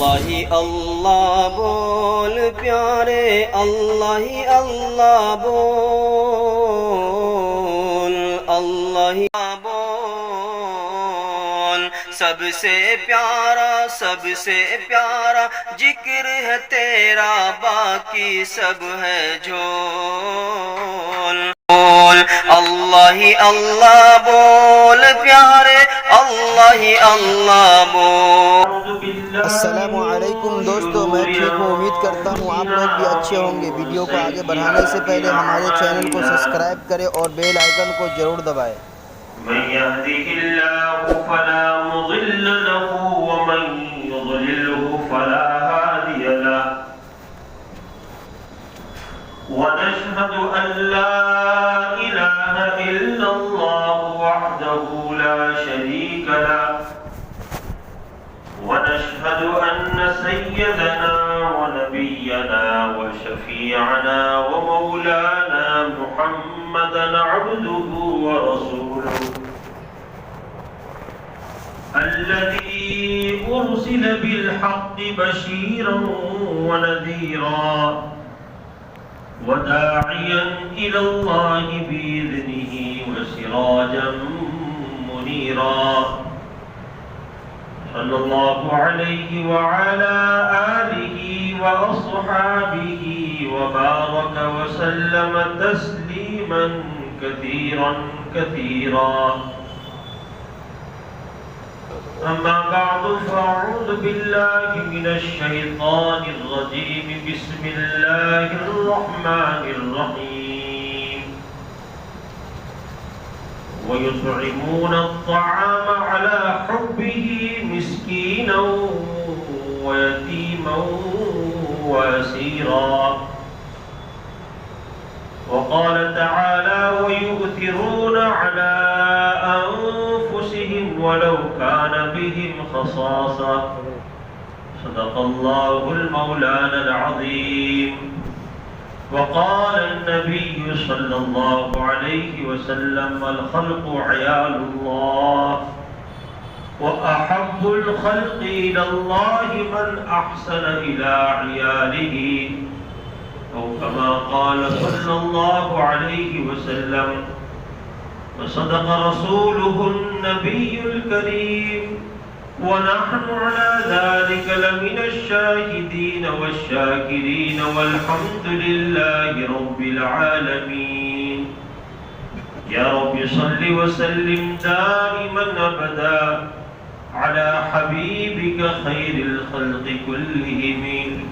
اللہ ہی اللہ بول پیارے، اللہ ہی اللہ بول، اللہ ہی بول، سب سے پیارا ذکر ہے تیرا، باقی سب ہے جھول۔ اللہ ہی اللہ بول پیارے، اللہ ہی اللہ بول۔ السلام علیکم دوستو، میں ٹھیک ہوں، امید کرتا ہوں آپ لوگ بھی اچھے ہوں گے۔ ویڈیو کو آگے بڑھانے سے پہلے ہمارے چینل کو سبسکرائب کریں اور بیل آئیکن کو ضرور دبائیں۔ من يهده الله فلا مضل له ومن يضلله فلا هادي له، ونشهد أن لا إله إلا الله وحده لا شريك له، ونشهد أن سيدنا ونبينا وشفيعنا ومولانا محمدا عبده ورسوله الذي أرسل بالحق بشيرا ونذيرا وداعيا إلى الله بإذنه وسراجا منيرا، صلى الله عليه وعلى آله وأصحابه وبارك وسلم تسليما كثيرا كثيرا، أما بعد فأعوذ بالله من الشيطان الرجيم، بسم الله الرحمن الرحيم، ويطعمون الطعام على حبه مسكينا ويتيما وأسيرا، وقال تعالى ويؤثرون على أنفسهم ولو كان بهم خصاصة، صدق الله المولانا العظيم، وقال النبي صلى الله عليه وسلم الخلق عيال الله، وأحب الخلق إلى الله من أحسن إلى عياله، أو كما قال صلى الله عليه وسلم، وصدق رسوله النبي الكريم، ونحن على ذلك لمن الشاهدين والشاكرين، والحمد لله رب العالمين۔ يا رب صل وسلم دائما أبدا على حبيبك خير الخلق كلهم۔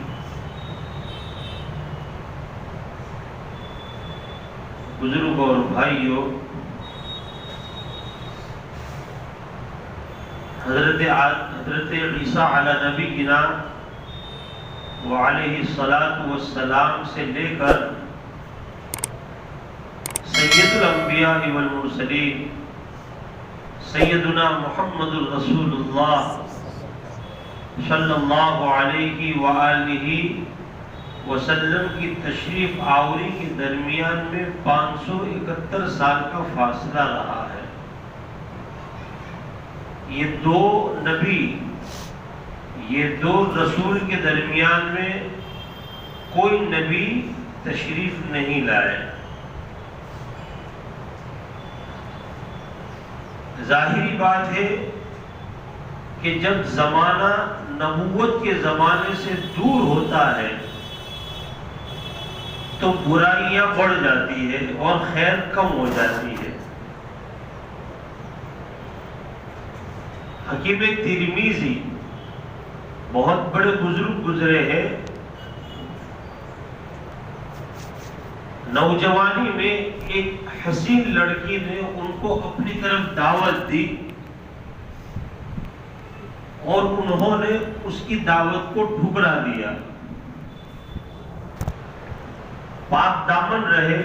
بزرگوں اور بھائیوں، حضرت عیسیٰ علی نبینا وعلیہ الصلاۃ والسلام سے لے کر سید الانبیاء والمرسلین سیدنا محمد الرسول اللہ صلی اللہ علیہ وآلہ وسلم کی تشریف آوری کے درمیان میں 571 سال کا فاصلہ رہا ہے۔ یہ دو نبی، یہ دو رسول کے درمیان میں کوئی نبی تشریف نہیں لائے۔ ظاہری بات ہے کہ جب زمانہ نبوت کے زمانے سے دور ہوتا ہے تو برائیاں بڑھ جاتی ہے اور خیر کم ہو جاتی ہے۔ حکیم ترمذی بہت بڑے بزرگ گزرے ہیں، نوجوانی میں ایک حسین لڑکی نے ان کو اپنی طرف دعوت دی اور انہوں نے اس کی دعوت کو ٹھکرا دیا، پاک دامن رہے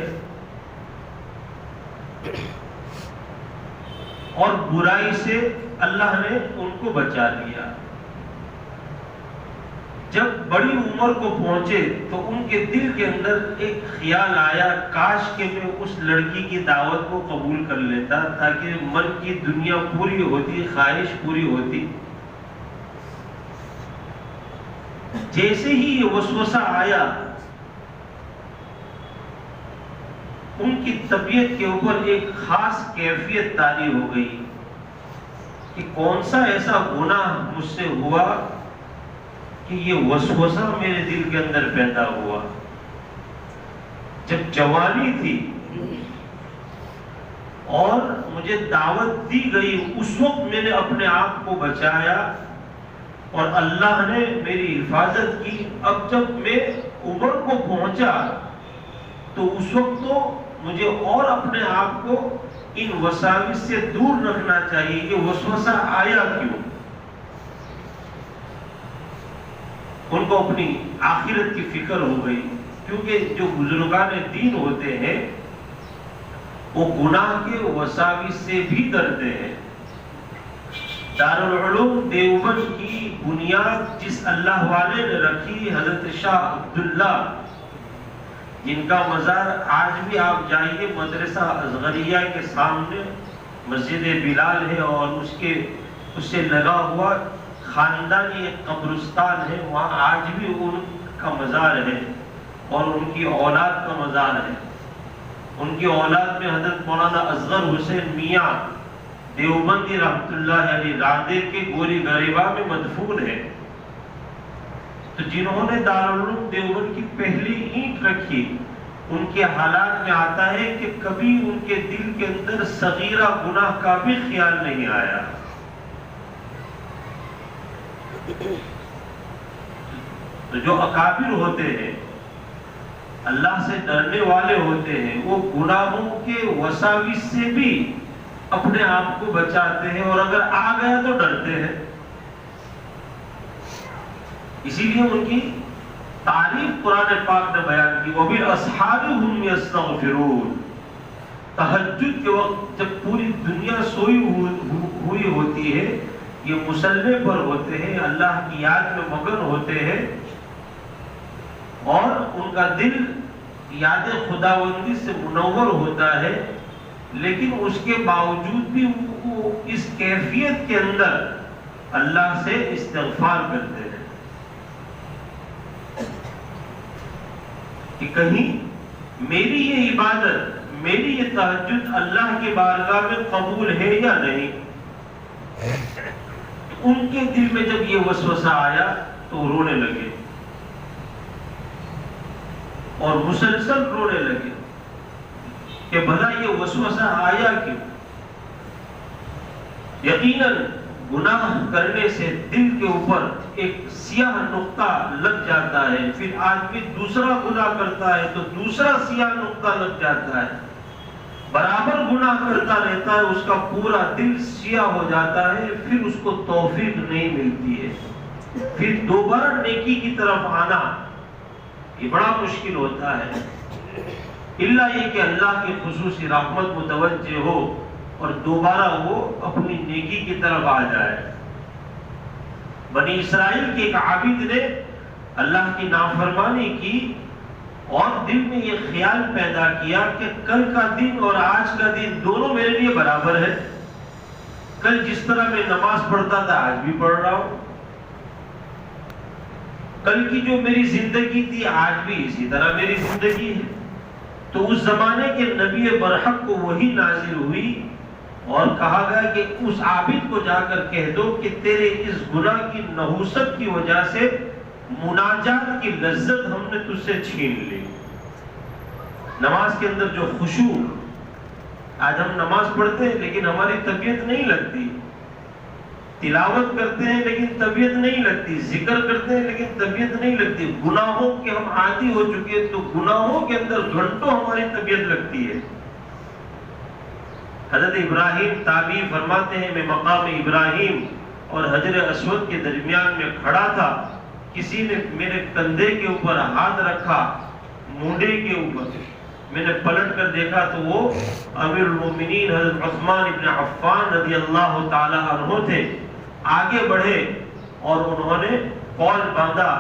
اور برائی سے اللہ نے ان کو بچا لیا۔ جب بڑی عمر کو پہنچے تو ان کے دل کے اندر ایک خیال آیا، کاش کہ میں اس لڑکی کی دعوت کو قبول کر لیتا تاکہ من کی دنیا پوری ہوتی، خواہش پوری ہوتی۔ جیسے ہی یہ وسوسہ آیا ان کی طبیعت کے اوپر ایک خاص کیفیت طاری ہو گئی کہ کون سا ایسا گناہ مجھ سے ہوا کہ یہ وسوسہ میرے دل کے اندر پیدا ہوا. جب جوانی تھی اور مجھے دعوت دی گئی اس وقت میں نے اپنے آپ کو بچایا اور اللہ نے میری حفاظت کی. اب جب میں عمر کو پہنچا تو اس وقت تو مجھے اور اپنے آپ کو ان وساوس سے دور رکھنا چاہیے. یہ وسوسہ آیا کیوں؟ ان کو اپنی آخرت کی فکر ہو گئی، کیونکہ جو بزرگان دین ہوتے ہیں وہ گناہ کے وساوس سے بھی ڈرتے ہیں. دارالعلوم دیوبند کی بنیاد جس اللہ والے نے رکھی حضرت شاہ عبداللہ، جن کا مزار آج بھی آپ جائیے مدرسہ اصغریہ کے سامنے مسجد بلال ہے اور اس سے لگا ہوا خاندانی ایک قبرستان ہے، وہاں آج بھی ان کا مزار ہے اور ان کی اولاد کا مزار ہے. ان کی اولاد میں حضرت مولانا اصغر حسین میاں دیوبندی رحمت اللہ علیہ راندیر کے گوری غریبہ میں مدفون ہے. تو جنہوں نے دارالعلوم دیوبند کی پہلی اینٹ رکھی، ان کے حالات میں آتا ہے کہ کبھی ان کے دل کے اندر صغیرہ گناہ کا بھی خیال نہیں آیا. تو جو اکابر ہوتے ہیں، اللہ سے ڈرنے والے ہوتے ہیں، وہ گناہوں کے وساوس سے بھی اپنے آپ کو بچاتے ہیں اور اگر آ گیا تو ڈرتے ہیں. اسی لیے ان کی تعریف قرآن پاک نے بیان کی، وَبِالْأَسْحَارِ هُمْ يَسْتَغْفِرُونَ. تہجد کے وقت جب پوری دنیا سوئی ہوئی ہوتی ہے، یہ مصلی پر ہوتے ہیں، اللہ کی یاد میں مگن ہوتے ہیں اور ان کا دل یاد خداوندی سے منور ہوتا ہے، لیکن اس کے باوجود بھی وہ اس کیفیت کے اندر اللہ سے استغفار کرتے ہیں کہ کہیں میری یہ عبادت، میری یہ تہجد اللہ کی بارگاہ میں قبول ہے یا نہیں. ان کے دل میں جب یہ وسوسہ آیا تو رونے لگے اور مسلسل رونے لگے کہ بھلا یہ وسوسہ آیا کیوں. یقیناً گناہ کرنے سے دل کے اوپر ایک سیاہ نقطہ لگ جاتا ہے، پھر آدمی دوسرا گناہ کرتا ہے تو دوسرا سیاہ نقطہ لگ جاتا ہے، برابر گناہ کرتا رہتا ہے، اس کا پورا دل سیاہ ہو جاتا ہے، پھر اس کو توفیق نہیں ملتی ہے، پھر دوبارہ نیکی کی طرف آنا یہ بڑا مشکل ہوتا ہے، الا یہ کہ اللہ کی خصوصی رحمت متوجہ ہو اور دوبارہ وہ اپنی نیکی کی طرف آ جائے. بنی اسرائیل کے ایک عابد نے اللہ کی نافرمانی کی اور دل میں یہ خیال پیدا کیا کہ کل کا دن اور آج کا دن دونوں میرے لیے برابر ہے. کل جس طرح میں نماز پڑھتا تھا آج بھی پڑھ رہا ہوں، کل کی جو میری زندگی تھی آج بھی اسی طرح میری زندگی ہے. تو اس زمانے کے نبی برحق کو وہی نازل ہوئی اور کہا گیا کہ اس عابد کو جا کر کہہ دو کہ تیرے اس گناہ کی نحوست کی وجہ سے مناجات کی لذت ہم نے تجھ سے چھین لی. نماز کے اندر جو خشوع، آج ہم نماز پڑھتے ہیں لیکن ہماری طبیعت نہیں لگتی، تلاوت کرتے ہیں لیکن طبیعت نہیں لگتی، ذکر کرتے ہیں لیکن طبیعت نہیں لگتی. گناہوں کے ہم عادی ہو چکے ہیں تو گناہوں کے اندر گھنٹوں ہماری طبیعت لگتی ہے. حضرت ابراہیم تابعی فرماتے ہیں میں مقام ابراہیم اور حجر اسود کے درمیان میں کھڑا تھا، کسی نے میرے کندھے کے اوپر ہاتھ رکھا، مونڈے کے اوپر، میں نے پلٹ کر دیکھا تو وہ امیر المومنین حضرت عثمان ابن عفان رضی اللہ تعالی عنہ تھے. آگے بڑھے اور انہوں نے قول باندھا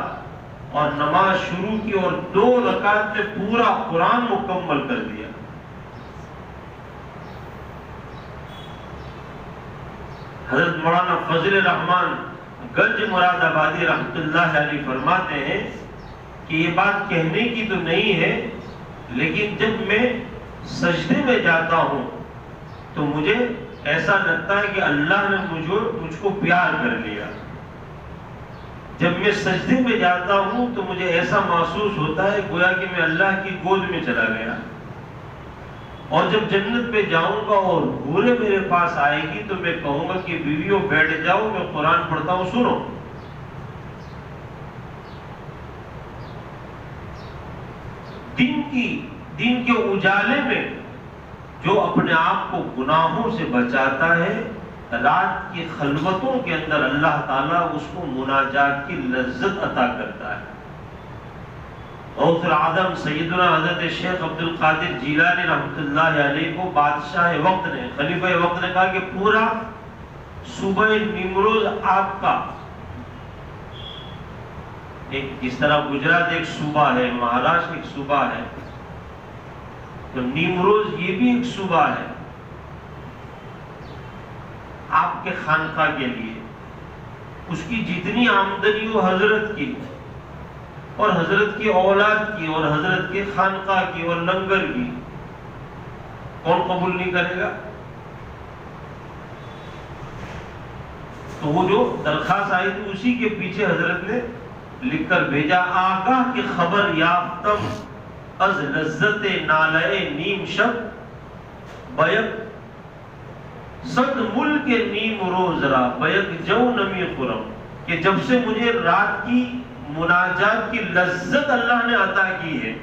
اور نماز شروع کی اور 2 رکعت میں پورا قرآن مکمل کر دیا. حضرت مولانا فضل الرحمان گنج مراد آبادی رحمت اللہ علیہ فرماتے ہیں کہ یہ بات کہنے کی تو نہیں ہے، لیکن جب میں سجدے میں جاتا ہوں تو مجھے ایسا لگتا ہے کہ اللہ نے مجھ کو پیار کر لیا۔ جب میں سجدے میں جاتا ہوں تو مجھے ایسا محسوس ہوتا ہے گویا کہ میں اللہ کی گود میں چلا گیا۔ اور جب جنت پہ جاؤں گا اور حوریں میرے پاس آئے گی تو میں کہوں گا کہ بیویوں بیٹھ جاؤ، میں قرآن پڑھتا ہوں، سنو۔ دین کے اجالے میں جو اپنے آپ کو گناہوں سے بچاتا ہے، رات کی خلوتوں کے اندر اللہ تعالیٰ اس کو مناجات کی لذت عطا کرتا ہے۔ غوث العظم سیدنا حضرت شیخ عبد القادر جیلانی رحمت اللہ علیہ کو بادشاہ وقت نے، خلیفہ وقت نے کہا کہ پورا صوبہ نیمروز آپ کا، ایک جس طرح گجرات ایک صوبہ ہے، مہاراشٹر ایک صوبہ ہے، تو نیمروز یہ بھی ایک صوبہ ہے آپ کے خانقاہ کے لیے۔ اس کی جتنی آمدنی ہو حضرت کی اور حضرت کی اولاد کی اور حضرت کے خانقاہ کی اور لنگر کی، کون قبول نہیں کرے گا؟ تو وہ جو درخواست آئی تھی اسی کے پیچھے حضرت نے لکھ کر بھیجا، آگاہ کی خبر یافتم از لذت نالے نیم شب بیک صد ملک نیم روز را بیک جو نمی خرم، کہ جب سے مجھے رات کی مناجات کی لذت اللہ نے عطا کی ہے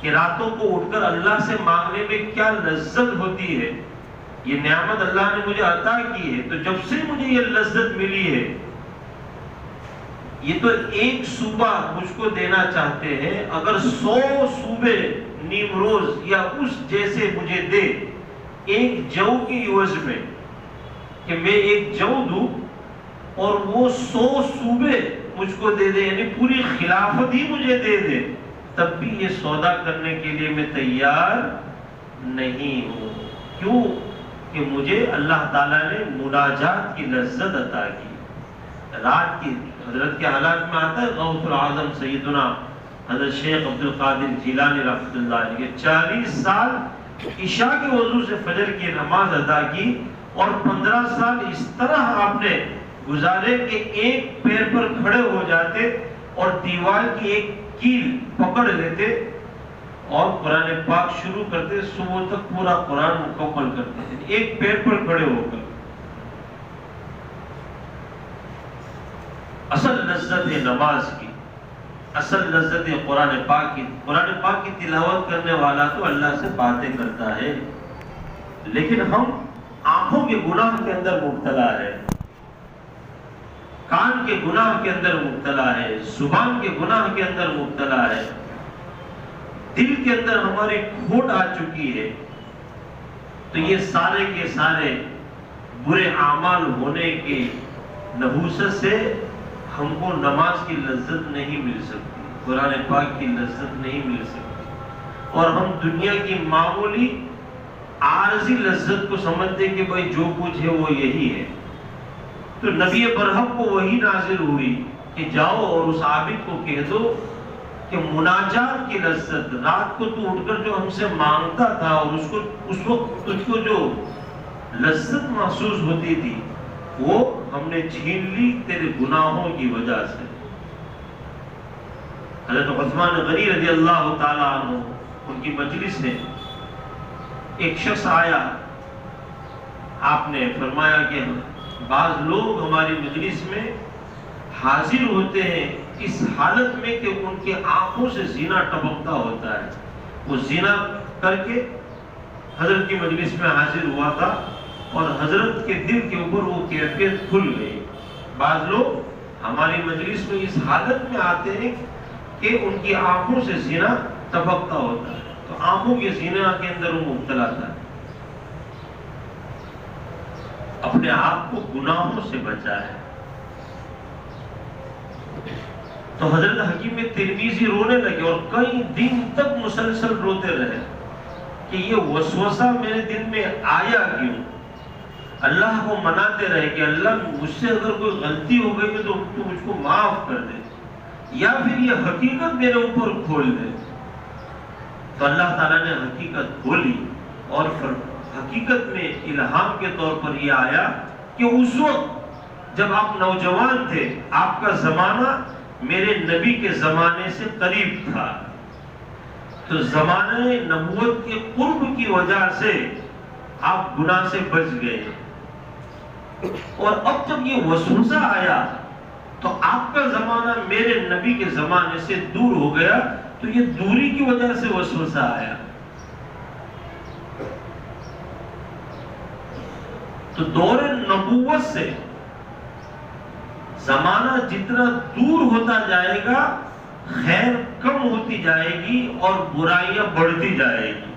کہ راتوں کو اٹھ کر اللہ سے مانگنے میں کیا لذت ہوتی ہے، یہ نعمت اللہ نے مجھے عطا کی ہے، تو جب سے مجھے یہ لذت ملی ہے، یہ تو ایک صوبہ مجھ کو دینا چاہتے ہیں، اگر 100 صوبے نیمروز یا اس جیسے مجھے دے ایک جو کی عوض میں، کہ میں ایک جو دوں اور وہ 100 صوبے مجھ کو دے دے، یعنی پوری خلافت ہی مجھے دے دے، تب بھی یہ سودا کرنے کے لیے میں تیار نہیں ہوں۔ کیوں؟ کہ مجھے اللہ تعالیٰ نے مناجات کی لذت عطا کی۔ رات کی حضرت کے حالات میں آتا ہے غوث العظم سیدنا حضرت شیخ عبد القادر جیلانی رحمۃ اللہ علیہ 40 سال عشاء کے وضو سے فجر کی نماز ادا کی، اور 15 سال اس طرح آپ نے گزارے کہ ایک پیر پر کھڑے ہو جاتے اور دیوار کی ایک کیل پکڑ لیتے اور قرآن پاک شروع کرتے، صبح تک پورا قرآن مکمل کرتے تھے ایک پیر پر کھڑے ہو کر۔ اصل لذت ہے نماز کی، اصل لذت ہے قرآن پاک کی۔ قرآن پاک کی تلاوت کرنے والا تو اللہ سے باتیں کرتا ہے، لیکن ہم آنکھوں کے گناہ کے اندر مبتلا ہے، کان کے گناہ کے اندر مبتلا ہے، زبان کے گناہ کے اندر مبتلا ہے، دل کے اندر ہماری کھوٹ آ چکی ہے۔ تو یہ سارے کے سارے برے اعمال ہونے کے نحوست سے ہم کو نماز کی لذت نہیں مل سکتی، قرآن پاک کی لذت نہیں مل سکتی، اور ہم دنیا کی معمولی عارضی لذت کو سمجھتے کہ بھائی جو کچھ ہے وہ یہی ہے۔ تو نبی برحق کو وہی نازل ہوئی کہ جاؤ اور اس عابد کو کہہ دو کہ مناجات کی لذت، رات کو تو اٹھ کر جو ہم سے مانگتا تھا اور اس وقت تجھ کو جو لذت محسوس ہوتی تھی وہ ہم نے چھین لی تیرے گناہوں کی وجہ سے۔ حضرت عثمان غنی رضی اللہ تعالیٰ عنہ ان کی مجلس میں ایک شخص آیا، آپ نے فرمایا کہ بعض لوگ ہماری مجلس میں حاضر ہوتے ہیں اس حالت میں کہ ان کے آنکھوں سے زنا ٹپکتا ہوتا ہے، وہ زنا کر کے حضرت کی مجلس میں حاضر ہوا تھا اور حضرت کے دل کے اوپر وہ کیفیت کھل گئی۔ بعض لوگ ہماری مجلس میں اس حالت میں آتے ہیں کہ ان کی آنکھوں سے زنا ٹپکتا ہوتا ہے، تو آنکھوں کے زنا کے اندر وہ مبتلا تھا۔ اپنے آپ کو گناہوں سے بچائے۔ تو حضرت حکیم ترمذی رونے لگے اور کئی دن تک مسلسل روتے رہے کہ یہ وسوسہ میرے دل میں آیا کیوں؟ اللہ کو مناتے رہے کہ اللہ مجھ سے اگر کوئی غلطی ہو گئی تو مجھ کو معاف کر دے، یا پھر یہ حقیقت میرے اوپر کھول دے۔ تو اللہ تعالیٰ نے حقیقت کھولی، اور حقیقت میں الہام کے طور پر یہ آیا کہ اس وقت جب آپ نوجوان تھے، آپ کا زمانہ میرے نبی کے زمانے سے قریب تھا، تو زمانہ نبوت کے قرب کی وجہ سے آپ گناہ سے بچ گئے، اور اب جب یہ وسوسہ آیا تو آپ کا زمانہ میرے نبی کے زمانے سے دور ہو گیا، تو یہ دوری کی وجہ سے وسوسہ آیا۔ تو دور نبوت سے زمانہ جتنا دور ہوتا جائے گا، خیر کم ہوتی جائے گی اور برائیاں بڑھتی جائے گی۔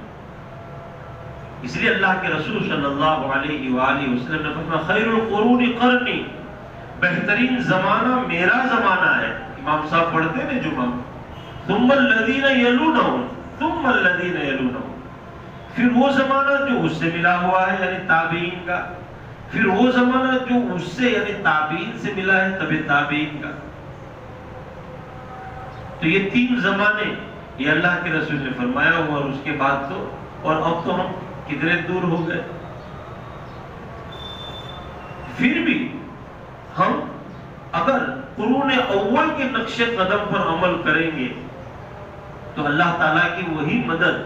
اس لیے اللہ کے رسول صلی اللہ علیہ وآلہ وسلم نے فرمایا خیر القرون قرنی، بہترین زمانہ میرا زمانہ ہے۔ امام صاحب پڑھتے ہیں جمعہ، ثم الذین یلونہم ثم الذین یلونہم، پھر وہ زمانہ جو اس سے ملا ہوا ہے یعنی تابعین کا، پھر وہ زمانہ جو اس سے یعنی تابعین سے ملا ہے تبع تابعین کا۔ تو یہ تین زمانے یہ اللہ کے رسول نے فرمایا ہوا، اور اس کے بعد تو، اور اب تو ہم کتنے دور ہو گئے۔ پھر بھی ہم اگر قرون اول کے نقش قدم پر عمل کریں گے تو اللہ تعالیٰ کی وہی مدد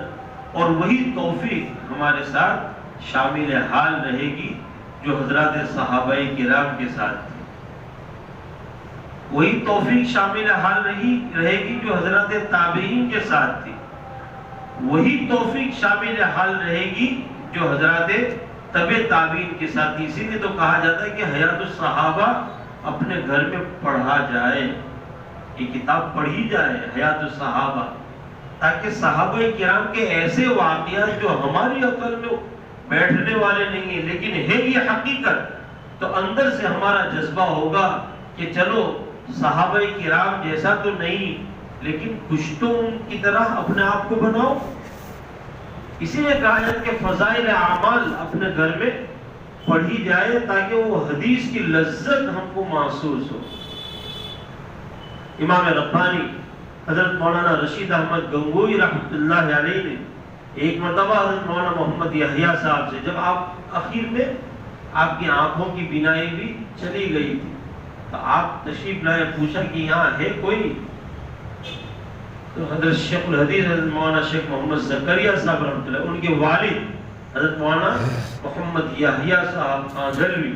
اور وہی توفیق ہمارے ساتھ شامل حال رہے گی جو حضرات صحابہ کرام کے ساتھ تھی، وہی توفیق شامل حال رہے گی جو حضرات تابعین کے ساتھ تھی، وہی توفیق شامل حال رہے گی جو حضرات تبع تابعین کے ساتھ تھی۔ اسی لیے تو کہا جاتا ہے کہ حیات الصحابہ اپنے گھر میں پڑھا جائے، یہ کتاب پڑھی جائے حیات الصحابہ، تاکہ صحابہ کرام کے ایسے واقعات جو ہماری عقل میں بیٹھنے والے نہیں ہیں لیکن ہے یہ حقیقت، تو اندر سے ہمارا جذبہ ہوگا کہ چلو صحابہ کرام جیسا تو نہیں لیکن کچھ تو ان کی طرح اپنے آپ کو بناؤ۔ اسی لیے کہا جاتا ہے کہ فضائل اعمال اپنے گھر میں پڑھی جائے تاکہ وہ حدیث کی لذت ہم کو محسوس ہو۔ امام ربانی حضرت مولانا رشید احمد گنگوئی رحمۃ اللہ علیہ نے ایک مرتبہ حضرت مولانا محمد یحییٰ صاحب سے، جب آپ اخیر میں آپ کی آنکھوں کی بینائی بھی چلی گئی تھی، تو آپ تشریف لائے، پوچھا کہ یہاں ہے کوئی؟ تو حضرت شیخ الحدیث حضرت مولانا شیخ محمد زکریا صاحب رحمۃ اللہ، ان کے والد حضرت مولانا محمد یحییٰ صاحب آذروی،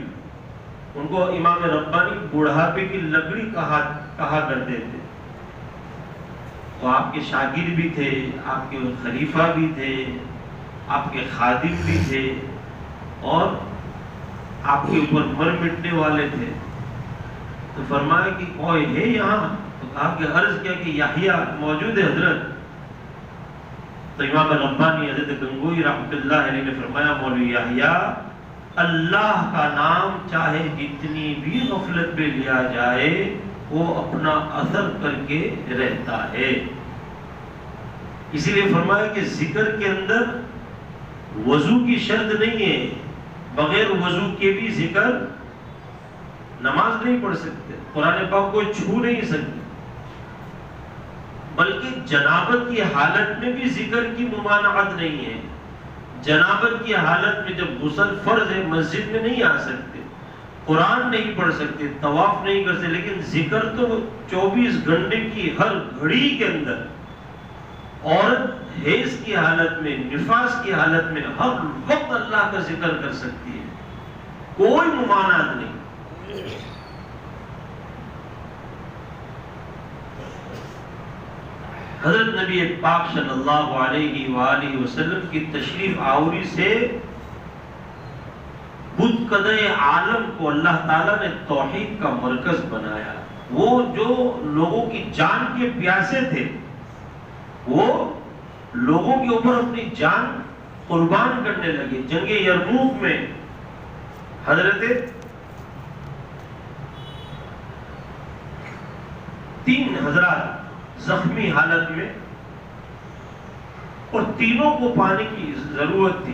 ان کو امام ربانی بڑھاپے کی لکڑی کہا کرتے تھے۔ وہ آپ کے شاگرد بھی تھے، آپ کے خلیفہ بھی تھے، آپ کے خادم بھی تھے، اور آپ کے اوپر مر مٹنے والے تھے۔ تو فرمایا کہ کوئی ہے یہاں؟ تو کہا کہ عرض کیا کہ یحییٰ موجود ہے حضرت۔ تو امام ربانی حضرت گنگوئی رحمۃ اللہ علیہ نے فرمایا مولوی یحییٰ، اللہ کا نام چاہے جتنی بھی غفلت پہ لیا جائے وہ اپنا اثر کر کے رہتا ہے۔ اسی لیے فرمایا کہ ذکر کے اندر وضو کی شرط نہیں ہے، بغیر وضو کے بھی ذکر نماز نہیں پڑھ سکتے، قرآن پاک کو چھو نہیں سکتے، بلکہ جنابت کی حالت میں بھی ذکر کی ممانعت نہیں ہے۔ جنابت کی حالت میں جب غسل فرض ہے مسجد میں نہیں آ سکتے، قرآن نہیں پڑھ سکتے، طواف نہیں کر سکتے، لیکن ذکر تو 24 گھنٹے کی ہر گھڑی کے اندر، عورت حیض کی حالت میں، نفاس کی حالت میں ہر وقت اللہ کا ذکر کر سکتی ہے، کوئی ممانعت نہیں۔ حضرت نبی پاک صلی اللہ علیہ وآلہ وسلم کی تشریف آوری سے بت قدع عالم کو اللہ تعالیٰ نے توحید کا مرکز بنایا۔ وہ جو لوگوں کی جان کے پیاسے تھے، وہ لوگوں کے اوپر اپنی جان قربان کرنے لگے۔ جنگ یرموک میں حضرت 3 حضرات زخمی حالت میں، اور تینوں کو پانی کی ضرورت تھی۔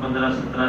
15-17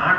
8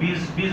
20-20,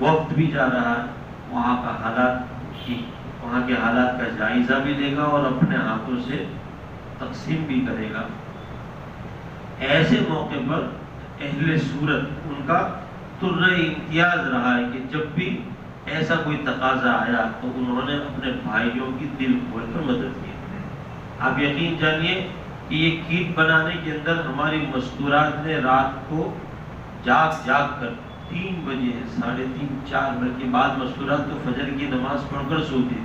وقت بھی جا رہا ہے، وہاں کے حالات کا جائزہ بھی لے گا اور اپنے ہاتھوں سے تقسیم بھی کرے گا۔ ایسے موقع پر اہل سورت ان کا ترہ امتیاز رہا ہے کہ جب بھی ایسا کوئی تقاضا آیا تو انہوں نے اپنے بھائیوں کی دل کھول کر مدد کی۔ آپ یقین جانیے کہ یہ کیٹ بنانے کے اندر ہماری مستورات نے رات کو جاگ کر 3 بجے 3:30 4 بجے کے بعد مستورات تو فجر کی نماز پڑھ کر سوتی،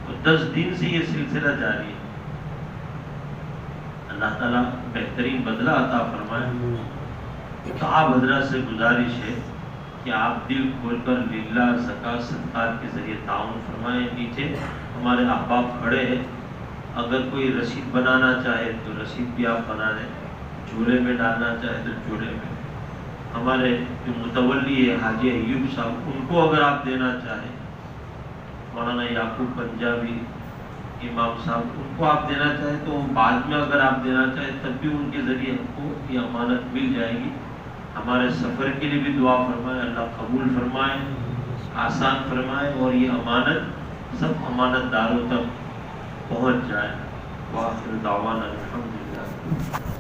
اور 10 دن سے یہ سلسلہ جاری ہے۔ اللہ تعالیٰ بہترین بدلہ عطا فرمائے۔ تو آپ حضرات سے گزارش ہے کہ آپ دل کھول کر للہ زکوٰۃ صدقات کے ذریعے تعاون فرمائیں۔ نیچے ہمارے احباب کھڑے ہیں، اگر کوئی رسید بنانا چاہے تو رسید بھی آپ بنا دیں، جھولے میں ڈالنا چاہے تو جھولے میں۔ ہمارے جو متولی ہے حاجی ایوب صاحب، ان کو اگر آپ دینا چاہیں، مولانا یعقوب پنجابی امام صاحب، ان کو آپ دینا چاہیں تو بعد میں اگر آپ دینا چاہیں تب بھی ان کے ذریعے ہم کو یہ امانت مل جائے گی۔ ہمارے سفر کے لیے بھی دعا فرمائے، اللہ قبول فرمائے، آسان فرمائے، اور یہ امانت سب امانت داروں تک پہنچ جائے۔ وآخر دعوانا الحمدللہ۔